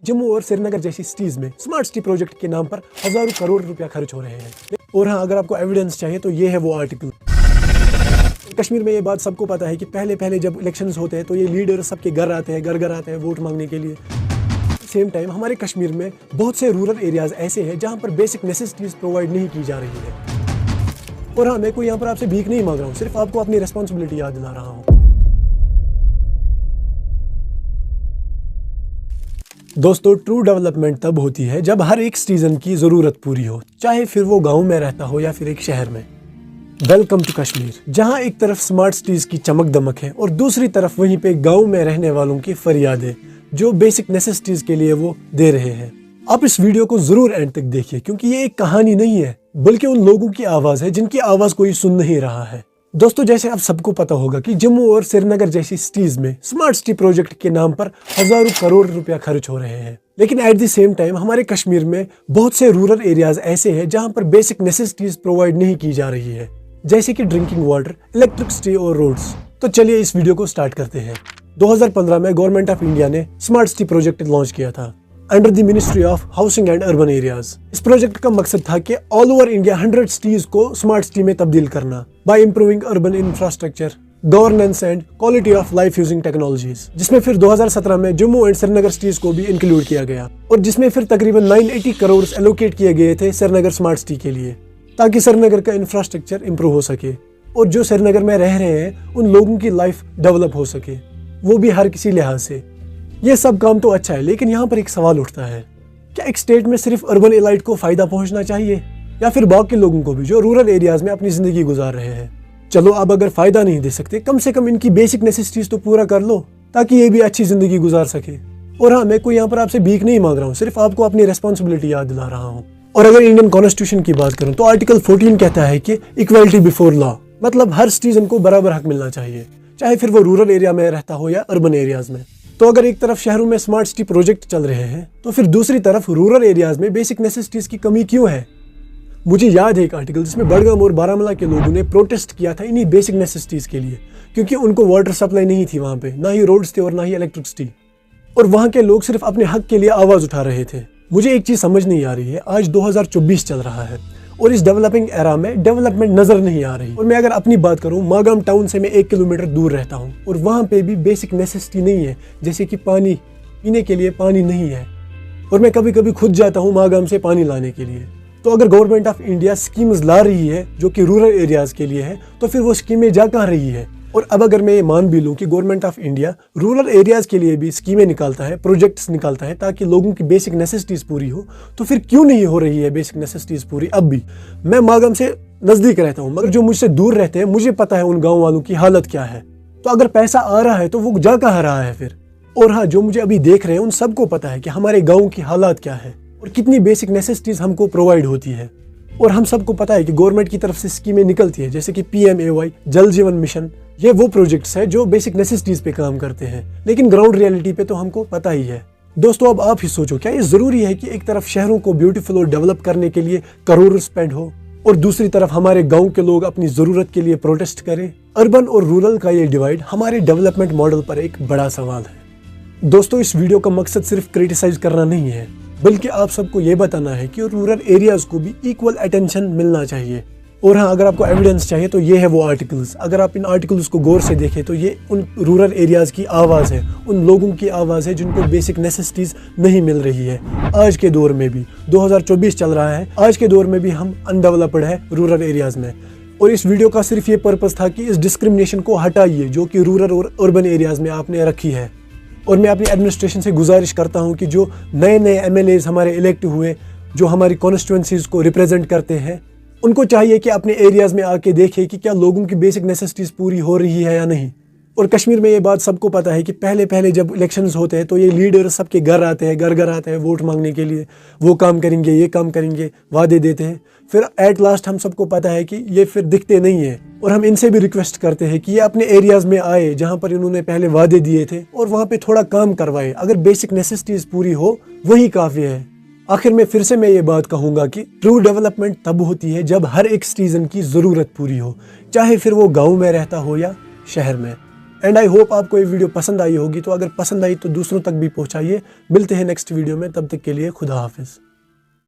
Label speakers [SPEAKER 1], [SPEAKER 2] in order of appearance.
[SPEAKER 1] जम्मू और श्रीनगर जैसी सिटीज में स्मार्ट सिटी प्रोजेक्ट के नाम पर हजारों करोड़ रुपया खर्च हो रहे हैं। और हाँ, अगर आपको एविडेंस चाहिए तो ये है वो आर्टिकल। कश्मीर में ये बात सबको पता है कि पहले जब इलेक्शंस होते हैं तो ये लीडर सबके घर आते हैं वोट मांगने के लिए। सेम टाइम हमारे कश्मीर में बहुत से रूरल एरियाज ऐसे हैं जहाँ पर बेसिक नेसेसिटीज प्रोवाइड नहीं की जा रही है। और हाँ, मैं कोई यहाँ पर आपसे भीख नहीं मांग रहा हूँ, सिर्फ आपको अपनी रेस्पॉन्सिबिलिटी याद दिला रहा हूँ। दोस्तों, ट्रू डेवलपमेंट तब होती है जब हर एक सिटीजन की जरूरत पूरी हो, चाहे फिर वो गांव में रहता हो या फिर एक शहर में। वेलकम टू कश्मीर, जहां एक तरफ स्मार्ट सिटीज की चमक दमक है और दूसरी तरफ वहीं पे गांव में रहने वालों की फरियादें जो बेसिक नेसेसिटीज के लिए वो दे रहे हैं। आप इस वीडियो को जरूर एंड तक देखिए, क्योंकि ये एक कहानी नहीं है बल्कि उन लोगों की आवाज है जिनकी आवाज कोई सुन नहीं रहा है। दोस्तों, जैसे आप सबको पता होगा कि जम्मू और श्रीनगर जैसी सिटीज में स्मार्ट सिटी प्रोजेक्ट के नाम पर हजारों करोड़ रुपया खर्च हो रहे हैं, लेकिन एट द सेम टाइम हमारे कश्मीर में बहुत से रूरल एरियाज ऐसे हैं जहां पर बेसिक नेसेसिटीज प्रोवाइड नहीं की जा रही है, जैसे कि ड्रिंकिंग वाटर, इलेक्ट्रिसिटी और रोड्स। तो चलिए इस वीडियो को स्टार्ट करते हैं। 2015 में गवर्नमेंट ऑफ इंडिया ने स्मार्ट सिटी प्रोजेक्ट लॉन्च किया था under the ministry of housing and urban areas. इस प्रोजेक्ट का मकसद था कि ऑल ओवर इंडिया 100 सिटीज को स्मार्ट सिटी में तब्दील करना by improving urban infrastructure, governance and quality of life using technologies, जिसमें फिर 2017 में जम्मू एंड श्रीनगर सिटीज को भी इंक्लूड किया गया और जिसमें फिर तकरीबन 980 करोड़ एलोकेट किए गए थे श्रीनगर स्मार्ट सिटी के लिए, ताकि श्रीनगर का इंफ्रास्ट्रक्चर इंप्रूव हो सके और जो श्रीनगर में रह रहे हैं उन लोगों की लाइफ डेवलप हो सके, वो भी हर किसी लिहाज से। ये सब काम तो अच्छा है, लेकिन यहाँ पर एक सवाल उठता है, क्या एक स्टेट में सिर्फ अर्बन एलाइट को फायदा पहुंचना चाहिए या फिर बाकी लोगों को भी जो रूरल एरियाज में अपनी जिंदगी गुजार रहे हैं? चलो, अब अगर फायदा नहीं दे सकते, कम से कम इनकी बेसिक नेसेसिटीज तो पूरा कर लो ताकि ये भी अच्छी जिंदगी गुजार सके। और हाँ, मैं कोई यहाँ पर आपसे भीख नहीं मांग रहा हूँ, सिर्फ आपको अपनी रेस्पॉन्सिबिलिटी याद दिला रहा हूँ। और अगर इंडियन कॉन्स्टिट्यूशन की बात करूँ तो आर्टिकल 14 कहता है कि इक्वालिटी बिफोर लॉ, मतलब हर सिटीजन को बराबर हक मिलना चाहिए, चाहे फिर वो रूरल एरिया में रहता हो या अर्बन एरियाज में। तो अगर एक तरफ शहरों में स्मार्ट सिटी प्रोजेक्ट चल रहे हैं तो फिर दूसरी तरफ रूरल एरियाज में बेसिक नेसेसिटीज की कमी क्यों है? मुझे याद है एक आर्टिकल जिसमें बड़गाम और बारामूला के लोगों ने प्रोटेस्ट किया था इन्हीं बेसिक नेसेसिटीज के लिए, क्योंकि उनको वाटर सप्लाई नहीं थी वहां पे, ना ही रोड्स थे और ना ही इलेक्ट्रिसिटी, और वहां के लोग सिर्फ अपने हक के लिए आवाज उठा रहे थे। मुझे एक चीज समझ नहीं आ रही है, आज 2024 चल रहा है और इस डेवलपिंग एरा में डेवलपमेंट नजर नहीं आ रही। और मैं अगर अपनी बात करूं, मागाम टाउन से मैं 1 किलोमीटर दूर रहता हूं और वहां पे भी बेसिक नेसेसिटी नहीं है, जैसे कि पानी, पीने के लिए पानी नहीं है, और मैं कभी कभी खुद जाता हूं मागाम से पानी लाने के लिए। तो अगर गवर्नमेंट ऑफ इंडिया स्कीम्स ला रही है जो कि रूरल एरियाज के लिए है, तो फिर वो स्कीमें जा कहाँ रही है? और अब अगर मैं ये मान भी लूं कि government of India rural areas के लिए भी स्कीमें निकालता है, प्रोजेक्ट्स निकालता है ताकि लोगों की बेसिक नेसेसिटीज पूरी हो, तो फिर क्यों नहीं हो रही है बेसिक नेसेसिटीज पूरी अब भी? मैं मागाम से नजदीक रहता हूं, मगर जो मुझसे दूर रहते हैं मुझे पता है उन गाँव वालों की हालत क्या है। तो अगर पैसा आ रहा है तो वो जा कहाँ रहा है फिर? और हाँ, जो मुझे अभी देख रहे हैं उन सबको पता है कि हमारे गाँव की हालात क्या है और कितनी बेसिक नेसेसिटीज हमको प्रोवाइड होती है। और हम सबको पता है कि गवर्नमेंट की तरफ से स्कीमें निकलती है, जैसे कि PMAY, जल जीवन मिशन, ये वो प्रोजेक्ट्स हैं जो बेसिक नेसेसिटीज पे काम करते हैं, लेकिन ग्राउंड रियलिटी पे तो हमको पता ही है। दोस्तों, अब आप ही सोचो, क्या ये जरूरी है कि एक तरफ शहरों को ब्यूटीफुल और डेवलप करने के लिए करोड़ों स्पेंड हो और दूसरी तरफ हमारे गाँव के लोग अपनी जरूरत के लिए प्रोटेस्ट करें? अर्बन और रूरल का ये डिवाइड हमारे डेवलपमेंट मॉडल पर एक बड़ा सवाल है। दोस्तों, इस वीडियो का मकसद सिर्फ क्रिटिसाइज करना नहीं है, बल्कि आप सबको ये बताना है कि रूरल एरियाज को भी इक्वल अटेंशन मिलना चाहिए। और हाँ, अगर आपको एविडेंस चाहिए तो ये है वो आर्टिकल्स। अगर आप इन आर्टिकल्स को गौर से देखें तो ये उन रूरल एरियाज की आवाज़ है, उन लोगों की आवाज़ है जिनको बेसिक नेसेसिटीज़ नहीं मिल रही है। आज के दौर में भी 2024 चल रहा है, आज के दौर में भी हम अनडेवलप्ड है रूरल एरियाज में। और इस वीडियो का सिर्फ ये पर्पज़ था कि इस डिस्क्रिमिनेशन को हटाइए जो कि रूरल और अर्बन एरियाज में आपने रखी है। और मैं अपनी एडमिनिस्ट्रेशन से गुजारिश करता हूं कि जो नए MLAs हमारे इलेक्ट हुए, जो हमारी कॉन्स्टिट्यूंसीज को रिप्रेजेंट करते हैं, उनको चाहिए कि अपने एरियाज में आके देखें कि क्या लोगों की बेसिक नेसेसिटीज पूरी हो रही है या नहीं। और कश्मीर में ये बात सबको पता है कि पहले जब इलेक्शंस होते हैं तो ये लीडर सबके घर आते हैं वोट मांगने के लिए, वो काम करेंगे, ये काम करेंगे, वादे देते हैं, फिर एट लास्ट हम सबको पता है कि ये फिर दिखते नहीं है। और हम इनसे भी रिक्वेस्ट करते हैं कि ये अपने एरियाज में आए जहाँ पर इन्होंने पहले वादे दिए थे और वहाँ पे थोड़ा काम करवाए। अगर बेसिक नेसेसिटीज पूरी हो वही काफ़ी है। आखिर में फिर से मैं ये बात कहूँगा कि ट्रू डेवलपमेंट तब होती है जब हर एक सिटीजन की ज़रूरत पूरी हो, चाहे फिर वो गाँव में रहता हो या शहर में। اینڈ آئی ہوپ آپ کو یہ ویڈیو پسند آئی ہوگی، تو اگر پسند آئی تو دوسروں تک بھی پہنچائیے۔ ملتے ہیں نیکسٹ ویڈیو میں، تب تک کے لیے خدا حافظ۔